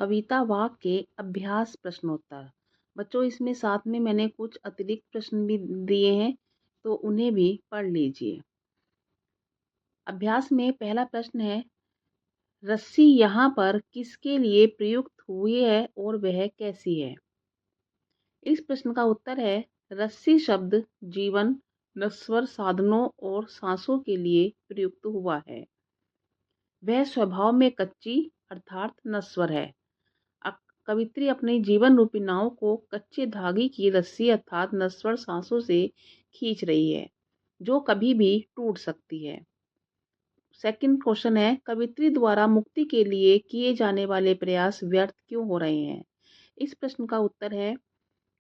कविता वाक्य अभ्यास प्रश्नोत्तर। बच्चों, इसमें साथ में मैंने कुछ अतिरिक्त प्रश्न भी दिए हैं, तो उन्हें भी पढ़ लीजिए। अभ्यास में पहला प्रश्न है, रस्सी यहाँ पर किसके लिए प्रयुक्त हुई है और वह कैसी है? इस प्रश्न का उत्तर है, रस्सी शब्द जीवन, नश्वर साधनों और सांसों के लिए प्रयुक्त हुआ है। वह स्वभाव में कच्ची अर्थात नश्वर है। कवित्री अपने जीवन रूपी नाव को कच्चे धागे की रस्सी अर्थात नश्वर सांसों से खींच रही है, जो कभी भी टूट सकती है। सेकंड क्वेश्चन है, कवित्री द्वारा मुक्ति के लिए किए जाने वाले प्रयास व्यर्थ क्यों हो रहे हैं? इस प्रश्न का उत्तर है,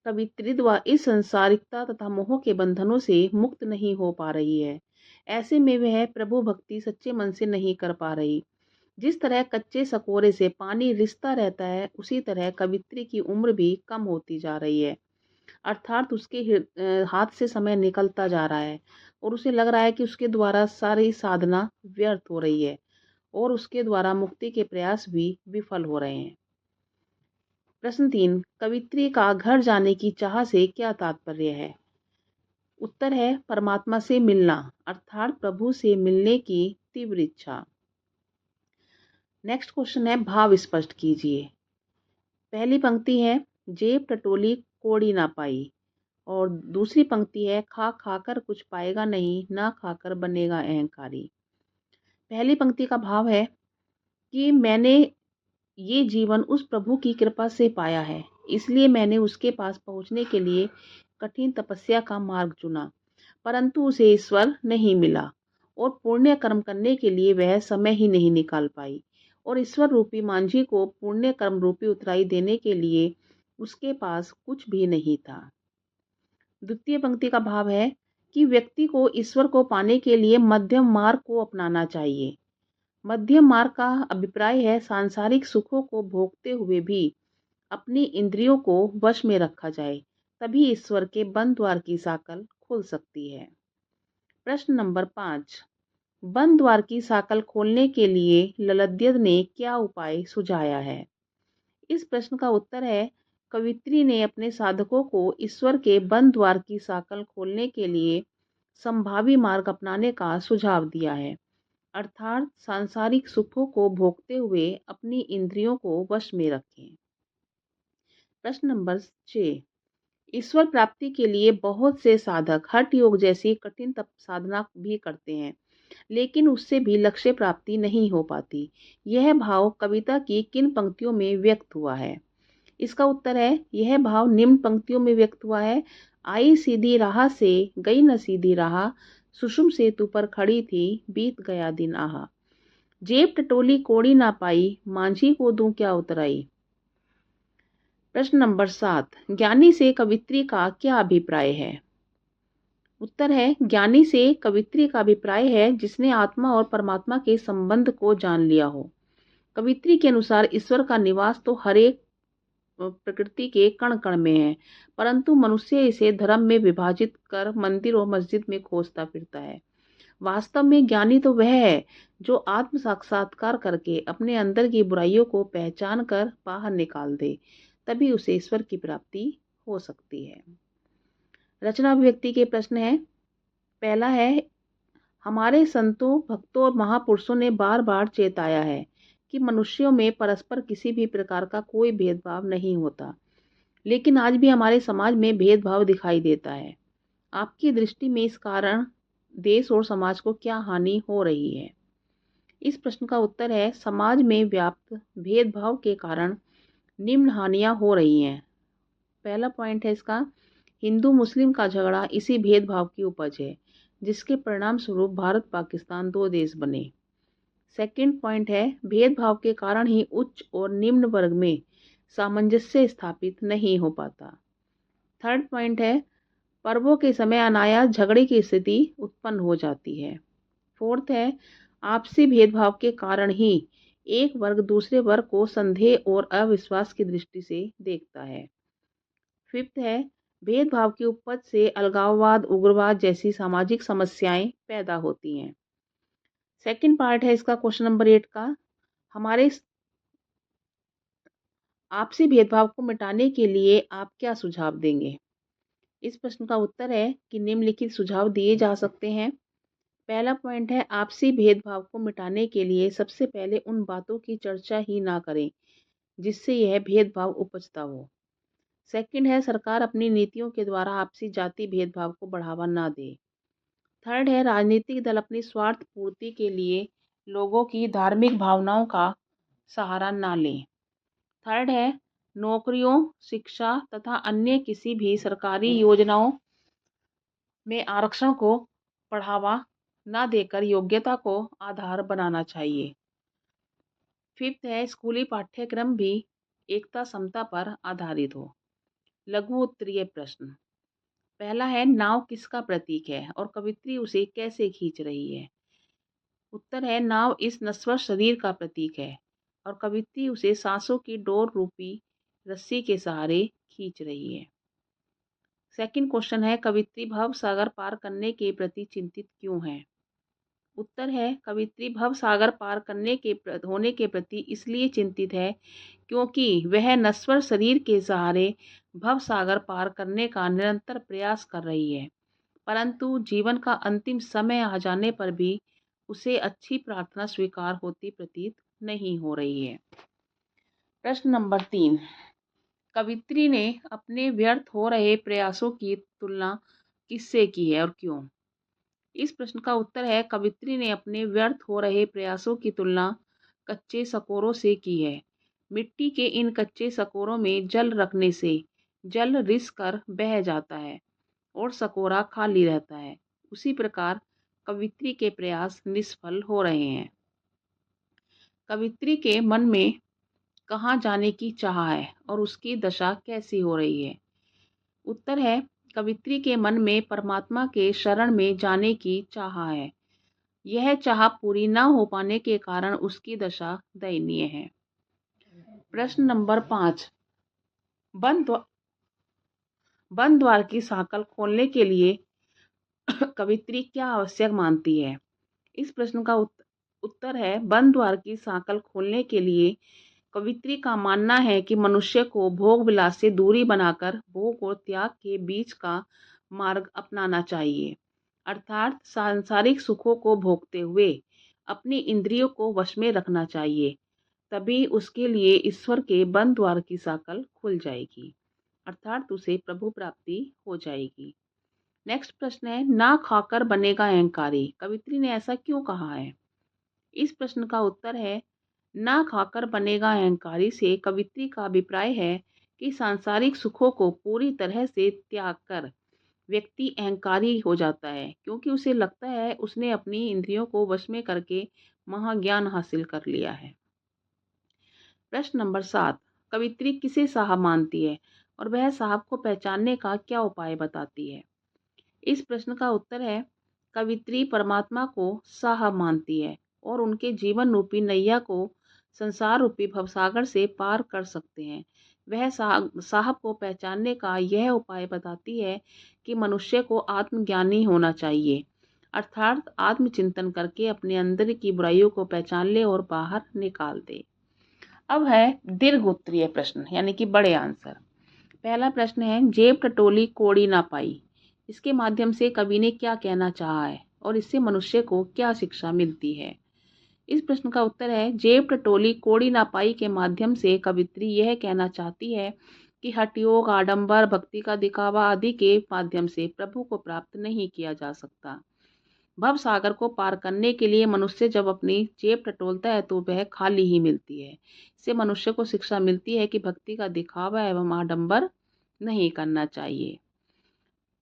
कवित्री द्वारा इस संसारिकता तथा मोह के बंधनों से मुक्त नहीं हो पा रही है। ऐसे में वह प्रभु भक्ति सच्चे मन से नहीं कर पा रही। जिस तरह कच्चे सकोरे से पानी रिसता रहता है, उसी तरह कवित्री की उम्र भी कम होती जा रही है। अर्थात उसके हाथ से समय निकलता जा रहा है और उसे लग रहा है कि उसके द्वारा सारी साधना व्यर्थ हो रही है और उसके द्वारा मुक्ति के प्रयास भी विफल हो रहे हैं। प्रश्न 3, कवित्री का घर जाने की चाह से क्या तात्पर्य है? उत्तर है, परमात्मा से मिलना अर्थात प्रभु से मिलने की तीव्र इच्छा। नेक्स्ट क्वेश्चन है, भाव स्पष्ट कीजिए। पहली पंक्ति है, जेब टटोली कोड़ी ना पाई, और दूसरी पंक्ति है, खा खाकर कुछ पाएगा नहीं, ना खाकर बनेगा अहंकारी। पहली पंक्ति का भाव है कि मैंने ये जीवन उस प्रभु की कृपा से पाया है, इसलिए मैंने उसके पास पहुंचने के लिए कठिन तपस्या का मार्ग चुना, परंतु उसे ईश्वर नहीं मिला और पुण्य कर्म करने के लिए वह समय ही नहीं निकाल पाई, और ईश्वर रूपी मांझी को पुण्य कर्म रूपी उतराई देने के लिए उसके पास कुछ भी नहीं था। द्वितीय पंक्ति का भाव है कि व्यक्ति को ईश्वर को पाने के लिए मध्यम मार्ग को अपनाना चाहिए। मध्यम मार्ग का अभिप्राय है, सांसारिक सुखों को भोगते हुए भी अपनी इंद्रियों को वश में रखा जाए, तभी ईश्वर के बंद द्वार की साकल खुल सकती है। प्रश्न नंबर 5, बंद द्वार की साकल खोलने के लिए ललद्यद ने क्या उपाय सुझाया है? इस प्रश्न का उत्तर है, कवित्री ने अपने साधकों को ईश्वर के बंद द्वार की साकल खोलने के लिए संभावी मार्ग अपनाने का सुझाव दिया है, अर्थात सांसारिक सुखों को भोगते हुए अपनी इंद्रियों को वश में रखें। प्रश्न नंबर 6, ईश्वर प्राप्ति के लिए बहुत से साधक हठ योग जैसी कठिन तप साधना भी करते हैं, लेकिन उससे भी लक्ष्य प्राप्ति नहीं हो पाती। यह भाव कविता की किन पंक्तियों में व्यक्त हुआ है? इसका उत्तर है, यह भाव निम्न पंक्तियों में व्यक्त हुआ है, आई सीधी राह से गई न सीधी राह, सुषुम सेतु पर खड़ी थी, बीत गया दिन आहा। जेब टटोली कोड़ी ना पाई, मांझी को दूं क्या उतराई। प्रश्न नंबर 7, ज्ञानी से कवित्री का क्या अभिप्राय है? उत्तर है, ज्ञानी से कवित्री का अभिप्राय है जिसने आत्मा और परमात्मा के संबंध को जान लिया हो। कवित्री के अनुसार ईश्वर का निवास तो हर एक प्रकृति के कण कण में है, परंतु मनुष्य इसे धर्म में विभाजित कर मंदिर और मस्जिद में खोजता फिरता है। वास्तव में ज्ञानी तो वह है जो आत्म साक्षात्कार करके अपने अंदर की बुराइयों को पहचान कर बाहर निकाल दे, तभी उसे ईश्वर की प्राप्ति हो सकती है। रचना अभिव्यक्ति के प्रश्न है, पहला है, हमारे संतों, भक्तों और महापुरुषों ने बार बार चेताया है कि मनुष्यों में परस्पर किसी भी प्रकार का कोई भेदभाव नहीं होता, लेकिन आज भी हमारे समाज में भेदभाव दिखाई देता है। आपकी दृष्टि में इस कारण देश और समाज को क्या हानि हो रही है? इस प्रश्न का उत्तर है, समाज में व्याप्त भेदभाव के कारण निम्न हानियां हो रही हैं। पहला पॉइंट है इसका, हिंदू मुस्लिम का झगड़ा इसी भेदभाव की उपज है, जिसके परिणाम स्वरूप भारत पाकिस्तान 2 देश बने। सेकंड पॉइंट है, भेदभाव के कारण ही उच्च और निम्न वर्ग में सामंजस्य स्थापित नहीं हो पाता। थर्ड पॉइंट है, पर्वों के समय अनायास झगड़े की स्थिति उत्पन्न हो जाती है। फोर्थ है, आपसी भेदभाव के कारण ही एक वर्ग दूसरे वर्ग को संदेह और अविश्वास की दृष्टि से देखता है। फिफ्थ है, भेदभाव की उपज से अलगाववाद, उग्रवाद जैसी सामाजिक समस्याएं पैदा होती हैं। सेकंड पार्ट है इसका क्वेश्चन नंबर 8 का, हमारे आपसी भेदभाव को मिटाने के लिए आप क्या सुझाव देंगे? इस प्रश्न का उत्तर है कि निम्नलिखित सुझाव दिए जा सकते हैं। पहला पॉइंट है, आपसी भेदभाव को मिटाने के लिए सबसे पहले उन बातों की चर्चा ही ना करें जिससे यह भेदभाव उपजता हो। सेकंड है, सरकार अपनी नीतियों के द्वारा आपसी जाति भेदभाव को बढ़ावा ना दे। थर्ड है, राजनीतिक दल अपनी स्वार्थ पूर्ति के लिए लोगों की धार्मिक भावनाओं का सहारा ना लें। थर्ड है, नौकरियों, शिक्षा तथा अन्य किसी भी सरकारी योजनाओं में आरक्षण को बढ़ावा ना देकर योग्यता को आधार बनाना चाहिए। फिफ्थ है, स्कूली पाठ्यक्रम भी एकता समता पर आधारित हो। लघु उत्तरीय प्रश्न। पहला है, नाव किसका प्रतीक है और कवित्री उसे कैसे खींच रही है? उत्तर है, नाव इस नश्वर शरीर का प्रतीक है और कवित्री उसे सांसों की डोर रूपी रस्सी के सहारे खींच रही है। सेकंड क्वेश्चन है, कवित्री भव सागर पार करने के प्रति चिंतित क्यों है? उत्तर है, कवित्री भव सागर पार करने के होने के प्रति इसलिए चिंतित है क्योंकि वह नश्वर शरीर के सहारे भव सागर पार करने का निरंतर प्रयास कर रही है, परंतु जीवन का अंतिम समय आ जाने पर भी उसे अच्छी प्रार्थना स्वीकार होती प्रतीत नहीं हो रही है। प्रश्न नंबर 3, कवित्री ने अपने व्यर्थ हो रहे प्रयासों की तुलना किससे की है और क्यों? इस प्रश्न का उत्तर है, कवित्री ने अपने व्यर्थ हो रहे प्रयासों की तुलना कच्चे सकोरों से की है। मिट्टी के इन कच्चे सकोरों में जल रखने से जल रिस कर बह जाता है और सकोरा खाली रहता है। उसी प्रकार कवित्री के प्रयास निष्फल हो रहे हैं। कवित्री के मन में कहाँ जाने की चाह है और उसकी दशा कैसी हो रही है? उत्तर है, कवित्री के मन में परमात्मा के शरण में जाने की चाह है। यह चाह पूरी न हो पाने के कारण उसकी दशा दयनीय है। प्रश्न नंबर 5, बंद द्वार की सांकल खोलने के लिए कवित्री क्या आवश्यक मानती है? इस प्रश्न का उत्तर है, बंद द्वार की सांकल खोलने के लिए कवित्री का मानना है कि मनुष्य को भोग विलास से दूरी बनाकर भोग और त्याग के बीच का मार्ग अपनाना चाहिए, अर्थात सांसारिक सुखों को भोगते हुए अपनी इंद्रियों को वश में रखना चाहिए। तभी उसके लिए ईश्वर के बंद द्वार की सांकल खुल जाएगी, अर्थात उसे प्रभु प्राप्ति हो जाएगी। नेक्स्ट प्रश्न है, ना खाकर बनेगा अहंकारी, कवित्री ने ऐसा क्यों कहा है? इस प्रश्न का उत्तर है, ना खाकर बनेगा अहंकारी से कवित्री का अभिप्राय है कि सांसारिक सुखों को पूरी तरह से त्याग कर व्यक्ति अहंकारी हो जाता है, क्योंकि उसे लगता है उसने अपनी इंद्रियों को वश में करके महाज्ञान हासिल कर लिया है। प्रश्न नंबर 7, कवित्री किसे साहब मानती है और वह साहब को पहचानने का क्या उपाय बताती है? इस प्रश्न का उत्तर है, कवित्री परमात्मा को साहब मानती है और उनके जीवन रूपी नैया को संसार रूपी भवसागर से पार कर सकते हैं। वह साहब को पहचानने का यह उपाय बताती है कि मनुष्य को आत्मज्ञानी होना चाहिए, अर्थात आत्मचिंतन करके अपने अंदर की बुराइयों को पहचान ले और बाहर निकाल दे। अब है दीर्घ उत्तरीय प्रश्न, यानी कि बड़े आंसर। पहला प्रश्न है, जेब टटोली कोड़ी ना पाई, इसके माध्यम से कवि ने क्या कहना चाहा है और इससे मनुष्य को क्या शिक्षा मिलती है? इस प्रश्न का उत्तर है, जेब टटोली कोड़ी ना पाई के माध्यम से कवित्री यह कहना चाहती है कि हठयोग, आडंबर, भक्ति का दिखावा आदि के माध्यम से प्रभु को प्राप्त नहीं किया जा सकता। भव सागर को पार करने के लिए मनुष्य जब अपनी जेब टटोलता है तो वह खाली ही मिलती है। इससे मनुष्य को शिक्षा मिलती है कि भक्ति का दिखावा एवं आडंबर नहीं करना चाहिए।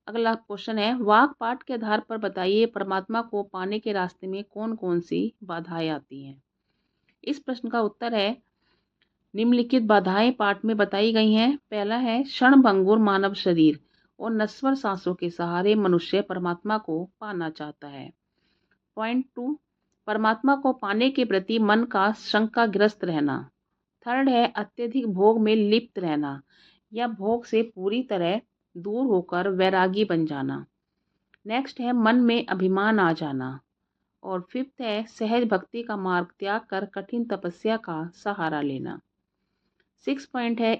अगला क्वेश्चन है, वाक पाठ के आधार पर बताइए परमात्मा को पाने के रास्ते में कौन कौन सी बाधाएं आती हैं? इस प्रश्न का उत्तर है, निम्नलिखित बाधाएं पाठ में बताई गई हैं। पहला है, क्षणभंगुर मानव शरीर और नश्वर सांसों के सहारे मनुष्य परमात्मा को पाना चाहता है। पॉइंट 2, परमात्मा को पाने के प्रति मन का शंकाग्रस्त रहना। थर्ड है, अत्यधिक भोग में लिप्त रहना या भोग से पूरी तरह दूर होकर वैरागी बन जाना। नेक्स्ट है, मन में अभिमान आ जाना। और फिफ्थ है, सहज भक्ति का मार्ग त्याग कर कठिन तपस्या का सहारा लेना। सिक्स पॉइंट है